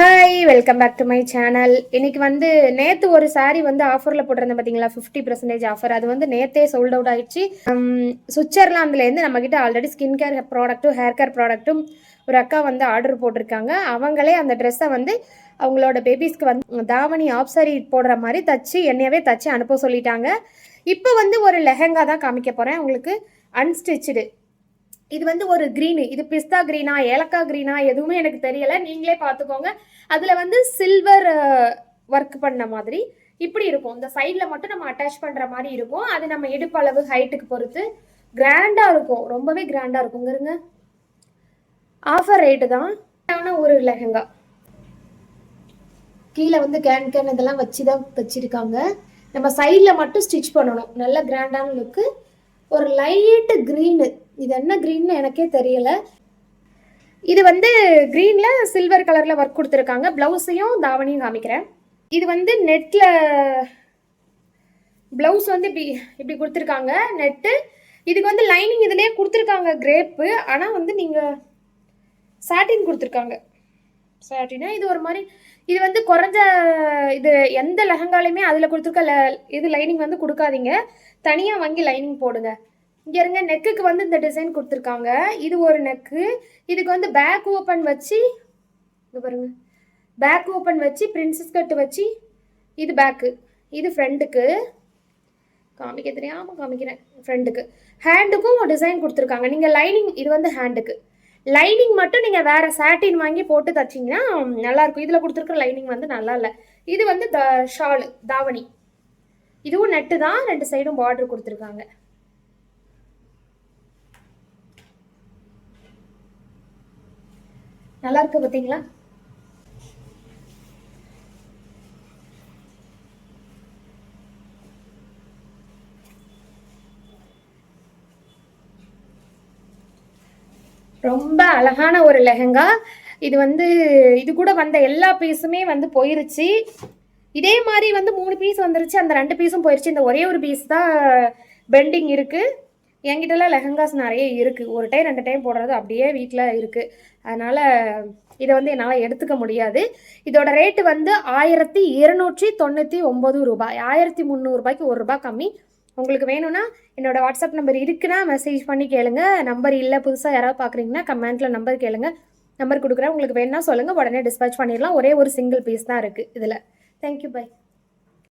Hi, welcome back to my channel. இன்னைக்கு வந்து நேற்று ஒரு saree வந்து ஆஃபரில் போட்டிருந்தேன் பார்த்தீங்களா, 50% ஆஃபர். அது வந்து நேற்றே சோல்ட் அவுட் ஆயிடுச்சு. சுவிட்சர்லாந்துலேருந்து நம்மக்கிட்ட ஆல்ரெடி ஸ்கின் கேர் ப்ராடக்ட்டும் ஹேர் கேர் ப்ராடக்ட்டும் ஒரு அக்கா வந்து ஆர்டர் போட்டிருக்காங்க. அவங்களே அந்த ட்ரெஸ்ஸை வந்து அவங்களோட பேபிஸ்க்கு வந்து தாவணி ஆஃப் சாரி போடுற மாதிரி தச்சு என்னையவே தச்சு அனுப்ப சொல்லிட்டாங்க. இப்போ வந்து ஒரு லெஹங்கா தான் காமிக்க போகிறேன் உங்களுக்கு, அன்ஸ்டிச்சுடு. இது வந்து ஒரு க்ரீனு, இது பிஸ்தா க்ரீனா ஏலக்காய் க்ரீனா எதுவுமே எனக்கு தெரியலை, நீங்களே பார்த்துக்கோங்க. அதில் வந்து சில்வர் ஒர்க் பண்ண மாதிரி இப்படி இருக்கும். இந்த சைடில் மட்டும் நம்ம அட்டாச் பண்ணுற மாதிரி இருக்கும். அது நம்ம இடுப்பளவு ஹைட்டுக்கு பொறுத்து கிராண்டாக இருக்கும், ரொம்பவே கிராண்டாக இருக்குங்கிறங்க. ஆஃபர் ரேட்டு தான். ஒரு லெஹங்கா கீழே வந்து கேன் இதெல்லாம் வச்சு தான் தச்சிருக்காங்க. நம்ம சைடில் மட்டும் ஸ்டிச் பண்ணணும். நல்ல கிராண்டான லுக்கு. ஒரு லைட்டு க்ரீனு, இது என்ன க்ரீன்னு எனக்கே தெரியல. இது வந்து க்ரீனில் சில்வர் கலரில் ஒர்க் கொடுத்துருக்காங்க. ப்ளவுஸையும் தாவணியும் காமிக்கிறேன். இது வந்து நெட்டில் ப்ளவுஸ் வந்து இப்படி இப்படி கொடுத்துருக்காங்க நெட்டு. இதுக்கு வந்து லைனிங் இதுலேயே கொடுத்துருக்காங்க கிரேப்பு. ஆனால் வந்து நீங்கள் சாட்டின் கொடுத்துருக்காங்க. சாட்டினா இது ஒரு மாதிரி, இது வந்து குறைஞ்ச இது எந்த லெஹங்காலையுமே அதில் கொடுத்துருக்க இது லைனிங் வந்து கொடுக்காதீங்க, தனியாக வாங்கி லைனிங் போடுங்க. இங்கே இருங்க, நெக்குக்கு வந்து இந்த டிசைன் கொடுத்துருக்காங்க. இது ஒரு நெக்கு. இதுக்கு வந்து பேக் ஓப்பன் வச்சு, இது பாருங்க, பேக் ஓப்பன் வச்சு பிரின்சஸ் கட்டு வச்சு, இது பேக்கு, இது ஃப்ரண்ட்டுக்கு. காமிக்க தெரியாமல் காமிக்கிறேன். ஃப்ரண்ட்டுக்கு ஹேண்டுக்கும் ஒரு டிசைன் கொடுத்துருக்காங்க. நீங்கள் லைனிங், இது வந்து ஹேண்டுக்கு லைனிங் மட்டும் நீங்கள் வேறு சாட்டின் வாங்கி போட்டு தச்சிங்கன்னா நல்லாயிருக்கும். இதில் கொடுத்துருக்குற லைனிங் வந்து நல்லா இல்லை. இது வந்து ஷாலு தாவணி, இதுவும் நெட்டு தான், ரெண்டு சைடும் பார்டர் கொடுத்துருக்காங்க. நல்லா இருக்கு பார்த்தீங்களா? ரொம்ப அழகான ஒரு லெஹங்கா. இது வந்து இது கூட வந்த எல்லா பீஸுமே வந்து போயிருச்சு. இதே மாதிரி வந்து 3 பீஸ் வந்துருச்சு, அந்த 2 பீஸும் போயிருச்சு. இந்த ஒரே ஒரு பீஸ் தான் பெண்டிங் இருக்குது. என்கிட்டலாம் லெஹங்காஸ் நிறைய இருக்குது, ஒரு டைம் 2 டைம் போடுறது அப்படியே வீட்டில் இருக்குது. அதனால் இதை வந்து என்னால் எடுத்துக்க முடியாது. இதோட ரேட்டு வந்து 1299 ரூபாய், 1300 ரூபாய்க்கு 1 ரூபாய் கம்மி. உங்களுக்கு வேணும்னா என்னோட வாட்ஸ்அப் நம்பர் இருக்குன்னா மெசேஜ் பண்ணி கேளுங்க. நம்பர் இல்லை, புதுசாக யாராவது பார்க்குறீங்கன்னா கமெண்ட்டில் நம்பர் கேளுங்க, நம்பர் கொடுக்குறேன். உங்களுக்கு வேணும்னா சொல்லுங்கள், உடனே டிஸ்பேச் பண்ணிடலாம். ஒரே ஒரு சிங்கிள் பீஸ் தான் இருக்குது இதில். Thank you, by.